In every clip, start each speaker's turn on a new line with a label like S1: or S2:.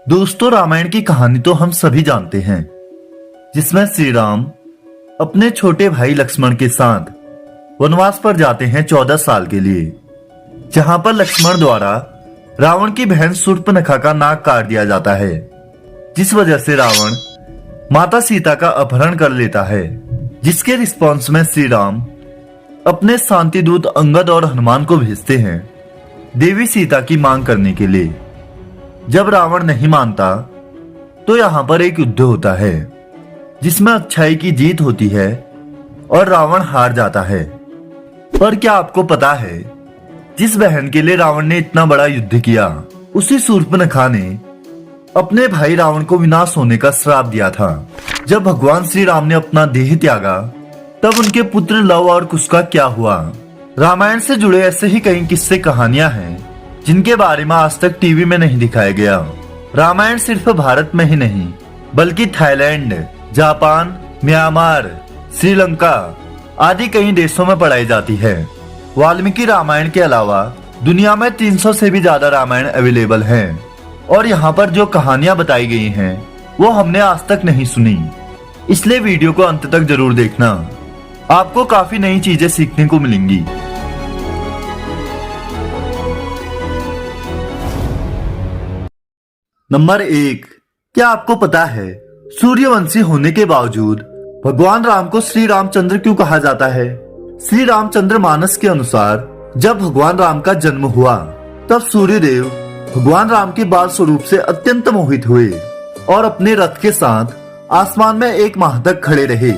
S1: दोस्तों, रामायण की कहानी तो हम सभी जानते हैं, जिसमें श्री राम अपने छोटे भाई लक्ष्मण के साथ वनवास पर जाते हैं 14 साल के लिए, जहां पर लक्ष्मण द्वारा रावण की बहन शूर्पणखा का नाक काट दिया जाता है, जिस वजह से रावण माता सीता का अपहरण कर लेता है। जिसके रिस्पॉन्स में श्री राम अपने शांति दूत अंगद और हनुमान को भेजते हैं देवी सीता की मांग करने के लिए। जब रावण नहीं मानता तो यहाँ पर एक युद्ध होता है, जिसमें अच्छाई की जीत होती है और रावण हार जाता है। पर क्या आपको पता है, जिस बहन के लिए रावण ने इतना बड़ा युद्ध किया, उसी शूर्पणखा ने अपने भाई रावण को विनाश होने का श्राप दिया था। जब भगवान श्री राम ने अपना देह त्यागा, तब उनके पुत्र लव और कुश का क्या हुआ। रामायण से जुड़े ऐसे ही कई किस्से कहानियां हैं, जिनके बारे में आज तक टीवी में नहीं दिखाया गया। रामायण सिर्फ भारत में ही नहीं, बल्कि थाईलैंड, जापान, म्यांमार, श्रीलंका आदि कई देशों में पढ़ाई जाती है। वाल्मीकि रामायण के अलावा दुनिया में 300 से भी ज्यादा रामायण अवेलेबल हैं, और यहाँ पर जो कहानियां बताई गई हैं, वो हमने आज तक नहीं सुनी। इसलिए वीडियो को अंत तक जरूर देखना, आपको काफी नई चीजें सीखने को मिलेंगी। नंबर 1, क्या आपको पता है सूर्यवंशी होने के बावजूद भगवान राम को श्री रामचंद्र क्यों कहा जाता है? श्री रामचंद्र मानस के अनुसार जब भगवान राम का जन्म हुआ, तब सूर्यदेव भगवान राम के बाल स्वरूप से अत्यंत मोहित हुए और अपने रथ के साथ आसमान में 1 माह तक खड़े रहे।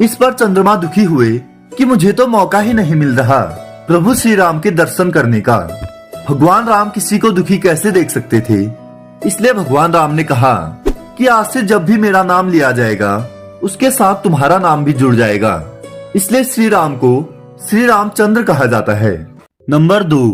S1: इस पर चंद्रमा दुखी हुए कि मुझे तो मौका ही नहीं मिल रहा प्रभु श्री राम के दर्शन करने का। भगवान राम किसी को दुखी कैसे देख सकते थे, इसलिए भगवान राम ने कहा कि आज से जब भी मेरा नाम लिया जाएगा, उसके साथ तुम्हारा नाम भी जुड़ जाएगा। इसलिए श्री राम को श्री रामचंद्र कहा जाता है। नंबर 2,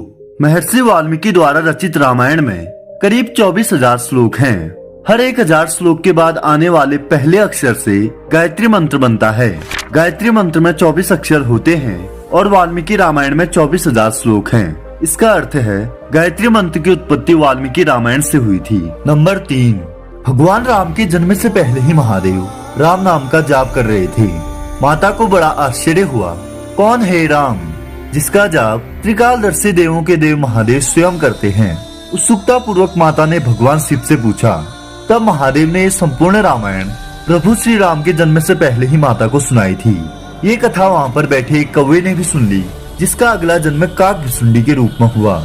S1: महर्षि वाल्मीकि द्वारा रचित रामायण में करीब 24,000 श्लोक हैं। हर 1,000 श्लोक के बाद आने वाले पहले अक्षर से गायत्री मंत्र बनता है। गायत्री मंत्र में 24 अक्षर होते हैं और वाल्मीकि रामायण में 24,000 श्लोक हैं। इसका अर्थ है गायत्री मंत्र की उत्पत्ति वाल्मीकि रामायण से हुई थी। नंबर 3, भगवान राम के जन्म से पहले ही महादेव राम नाम का जाप कर रहे थे। माता को बड़ा आश्चर्य हुआ, कौन है राम जिसका जाप त्रिकालदर्शी देवों के देव महादेव स्वयं करते हैं। उत्सुकता पूर्वक माता ने भगवान शिव से पूछा। तब महादेव ने ये संपूर्ण रामायण प्रभु श्री राम के जन्म से पहले ही माता को सुनाई थी। ये कथा वहाँ पर बैठे एक कौवे ने भी सुन ली, जिसका अगला जन्म काकभुसुंडी के रूप में हुआ।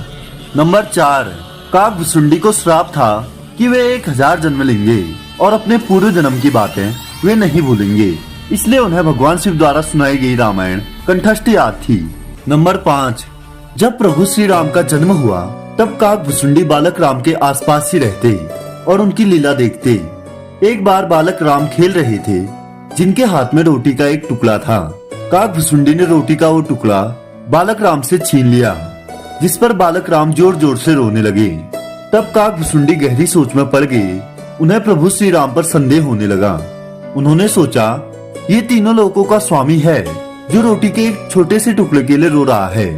S1: नंबर 4, काकभुसुंडी को श्राप था कि वे 1,000 जन्म लेंगे और अपने पूर्व जन्म की बातें वे नहीं भूलेंगे, इसलिए उन्हें भगवान शिव द्वारा सुनाई गई रामायण कंठस्थ याद थी। नंबर 5, जब प्रभु श्री राम का जन्म हुआ, तब काकभुसुंडी बालक राम के आसपास ही रहते और उनकी लीला देखते। एक बार बालक राम खेल रहे थे, जिनके हाथ में रोटी का एक टुकड़ा था। काकभुसुंडी ने रोटी का वो टुकड़ा बालक राम से छीन लिया, जिस पर बालक राम जोर जोर से रोने लगे। तब काकभुसुंडी गहरी सोच में पड़ गए। उन्हें प्रभु श्री राम पर संदेह होने लगा। उन्होंने सोचा, ये तीनों लोगों का स्वामी है जो रोटी के एक छोटे से टुकड़े के लिए रो रहा है।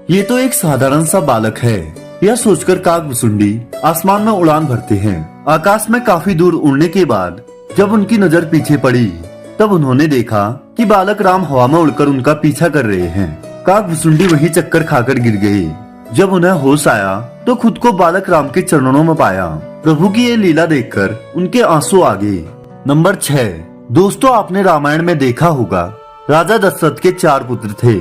S1: ये तो एक साधारण सा बालक है। यह सोचकर काकभुसुंडी आसमान में उड़ान भरते हैं। आकाश में काफी दूर उड़ने के बाद जब उनकी नजर पीछे पड़ी, तब उन्होंने देखा कि बालक राम हवा में उड़कर उनका पीछा कर रहे हैं। काकभुसुंडी वही चक्कर खाकर गिर गए। जब उन्हें होश आया तो खुद को बालक राम के चरणों में पाया। प्रभु की ये लीला देखकर उनके आंसू आ गए। नंबर 6, दोस्तों, आपने रामायण में देखा होगा, राजा दशरथ के 4 पुत्र थे,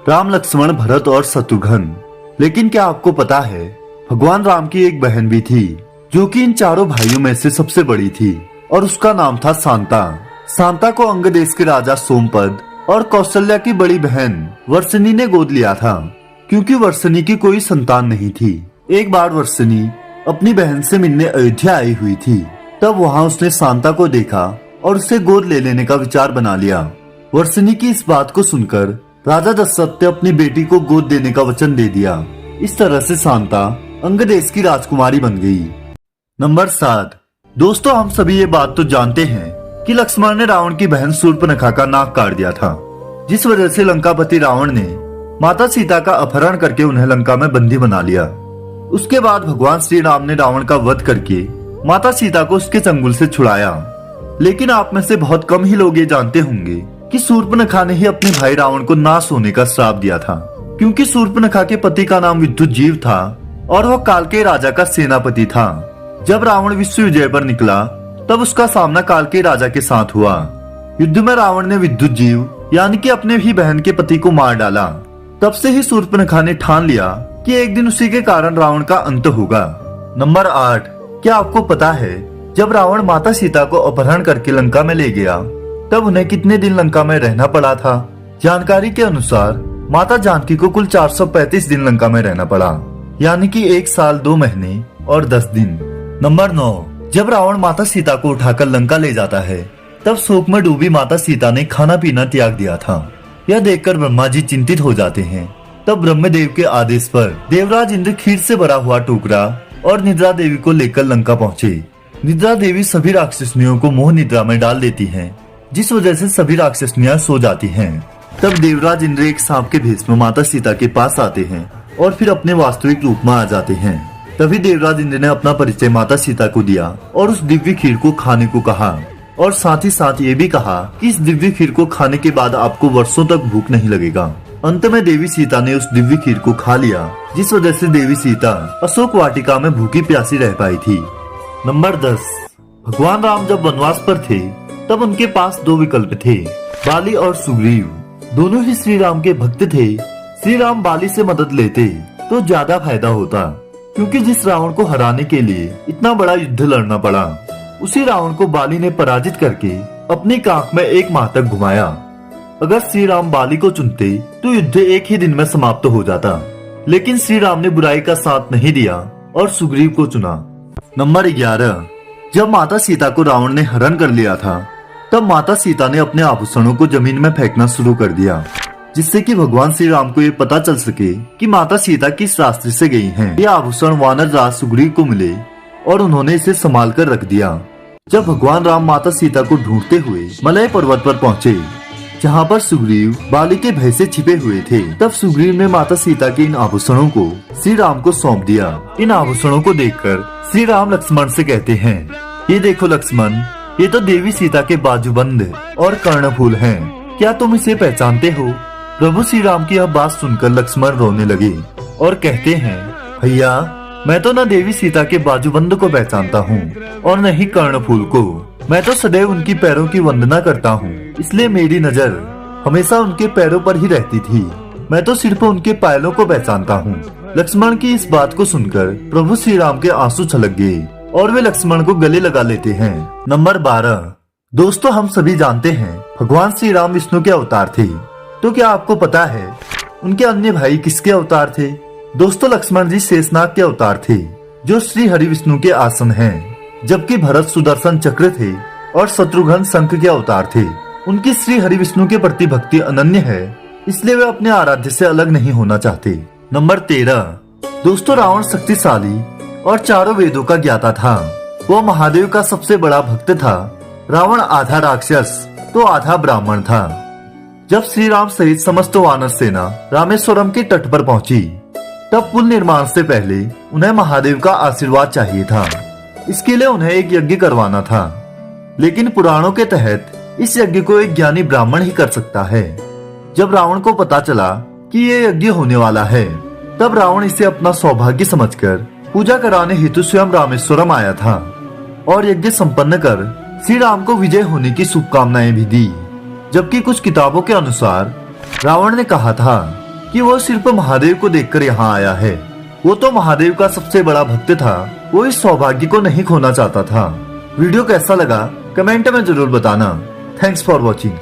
S1: राम, लक्ष्मण, भरत और शत्रुघ्न। लेकिन क्या आपको पता है, भगवान राम की एक बहन भी थी, जो कि इन चारों भाइयों में से सबसे बड़ी थी, और उसका नाम था शांता। शांता को अंग देश के राजा सोमपद और कौशल्या की बड़ी बहन वर्षिणी ने गोद लिया था, क्योंकि वर्षिणी की कोई संतान नहीं थी। एक बार वर्षिणी अपनी बहन से मिलने अयोध्या आई हुई थी। तब वहाँ उसने शांता को देखा और उससे गोद ले लेने का विचार बना लिया। वर्षिणी की इस बात को सुनकर राजा दशरथ ने अपनी बेटी को गोद देने का वचन दे दिया। इस तरह से शांता अंग देश की राजकुमारी बन गई। नंबर 7, दोस्तों, हम सभी ये बात तो जानते हैं कि लक्ष्मण ने रावण की बहन शूर्पणखा का नाक काट दिया था, जिस वजह से लंकापति रावण ने माता सीता का अपहरण करके उन्हें लंका में बंदी बना लिया। उसके बाद भगवान श्री राम ने रावण का वध करके माता सीता को उसके चंगुल से छुड़ाया। लेकिन आप में से बहुत कम ही लोग ये जानते होंगे कि शूर्पणखा ने ही अपने भाई रावण को नाश होने का श्राप दिया था, क्योंकि शूर्पणखा के पति का नाम विद्युजीव था और वह कालकेय राजा का सेनापति था। जब रावण विश्व विजय पर निकला तब उसका सामना कालकेय राजा के साथ हुआ। युद्ध में रावण ने विद्युजीव यानी कि अपने ही बहन के पति को मार डाला। तब से ही शूर्पणखा ने ठान लिया कि एक दिन उसी के कारण रावण का अंत होगा। नंबर 8, क्या आपको पता है जब रावण माता सीता को अपहरण करके लंका में ले गया तब उन्हें कितने दिन लंका में रहना पड़ा था? जानकारी के अनुसार माता जानकी को कुल 435 दिन लंका में रहना पड़ा, यानी कि 1 साल 2 महीने और 10 दिन। नंबर 9, जब रावण माता सीता को उठाकर लंका ले जाता है तब शोक में डूबी माता सीता ने खाना पीना त्याग दिया था। यह देखकर ब्रह्मा जी चिंतित हो जाते हैं। तब ब्रह्मदेव के आदेश पर देवराज इंद्र खीर से भरा हुआ टोकरा और निद्रा देवी को लेकर लंका पहुँचे। निद्रा देवी सभी राक्षसनियों को मोह निद्रा में डाल देती हैं, जिस वजह से सभी राक्षसनियां सो जाती हैं। तब देवराज इंद्र एक सांप के भेष में माता सीता के पास आते हैं और फिर अपने वास्तविक रूप में आ जाते हैं। तभी देवराज इंद्र ने अपना परिचय माता सीता को दिया और उस दिव्य खीर को खाने को कहा, और साथ ही साथ ये भी कहा कि इस दिव्य खीर को खाने के बाद आपको वर्षों तक भूख नहीं लगेगा। अंत में देवी सीता ने उस दिव्य खीर को खा लिया, जिस वजह से देवी सीता अशोक वाटिका में भूखी प्यासी रह पाई थी। नंबर 10, भगवान राम जब वनवास पर थे तब उनके पास 2 विकल्प थे, बाली और सुग्रीव। दोनों ही श्री राम के भक्त थे। श्री राम बाली से मदद लेते तो ज्यादा फायदा होता, क्योंकि जिस रावण को हराने के लिए इतना बड़ा युद्ध लड़ना पड़ा, उसी रावण को बाली ने पराजित करके अपनी काख में 1 माह तक घुमाया। अगर श्री राम बाली को चुनते तो युद्ध 1 ही दिन में समाप्त हो जाता, लेकिन श्री राम ने बुराई का साथ नहीं दिया और सुग्रीव को चुना। नंबर 11, जब माता सीता को रावण ने हरण कर लिया था तब माता सीता ने अपने आभूषणों को जमीन में फेंकना शुरू कर दिया, जिससे कि भगवान श्री राम को ये पता चल सके कि माता सीता किस रास्ते से गई हैं। ये आभूषण वानर राज सुग्रीव को मिले और उन्होंने इसे संभाल कर रख दिया। जब भगवान राम माता सीता को ढूंढते हुए मलय पर्वत पर पहुँचे, जहाँ पर सुग्रीव बाली के भय से छिपे हुए थे, तब सुग्रीव ने माता सीता के इन आभूषणों को श्री राम को सौंप दिया। इन आभूषणों को देखकर श्री राम लक्ष्मण से कहते हैं, ये देखो लक्ष्मण, ये तो देवी सीता के बाजूबंद और कर्णफूल हैं। क्या तुम इसे पहचानते हो? प्रभु श्री राम की यह बात सुनकर लक्ष्मण रोने लगे और कहते हैं, भैया मैं तो न देवी सीता के बाजूबंद को पहचानता हूँ और न ही कर्णफूल को। मैं तो सदैव उनकी पैरों की वंदना करता हूँ, इसलिए मेरी नजर हमेशा उनके पैरों पर ही रहती थी। मैं तो सिर्फ उनके पायलों को पहचानता हूँ। लक्ष्मण की इस बात को सुनकर प्रभु श्री राम के आंसू छलक गए और वे लक्ष्मण को गले लगा लेते हैं। नंबर 12, दोस्तों हम सभी जानते हैं भगवान श्री राम विष्णु के अवतार थे, तो क्या आपको पता है उनके अन्य भाई किसके अवतार थे? दोस्तों लक्ष्मण जी शेषनाग के अवतार थे, जो श्री हरि विष्णु के आसन हैं, जबकि भरत सुदर्शन चक्र थे और शत्रुघ्न शंख के अवतार थे। उनकी श्री हरि विष्णु के प्रति भक्ति अनन्य है, इसलिए वे अपने आराध्य से अलग नहीं होना चाहते। नंबर 13, दोस्तों रावण शक्तिशाली और चारों वेदों का ज्ञाता था। वो महादेव का सबसे बड़ा भक्त था। रावण आधा राक्षस तो आधा ब्राह्मण था। जब श्री राम सहित समस्त वानर सेना रामेश्वरम के तट पर पहुंची, तब पुल निर्माण से पहले उन्हें महादेव का आशीर्वाद चाहिए था। इसके लिए उन्हें एक यज्ञ करवाना था, लेकिन पुराणों के तहत इस यज्ञ को एक ज्ञानी ब्राह्मण ही कर सकता है। जब रावण को पता चला कि ये यज्ञ होने वाला है, तब रावण इसे अपना सौभाग्य समझकर पूजा कराने हेतु स्वयं रामेश्वरम आया था और यज्ञ संपन्न कर श्री राम को विजय होने की शुभकामनाएं भी दी। जबकि कुछ किताबों के अनुसार रावण ने कहा था कि वो सिर्फ महादेव को देखकर यहाँ आया है। वो तो महादेव का सबसे बड़ा भक्त था, वो इस सौभाग्य को नहीं खोना चाहता था। वीडियो कैसा लगा कमेंट में जरूर बताना। Thanks for watching.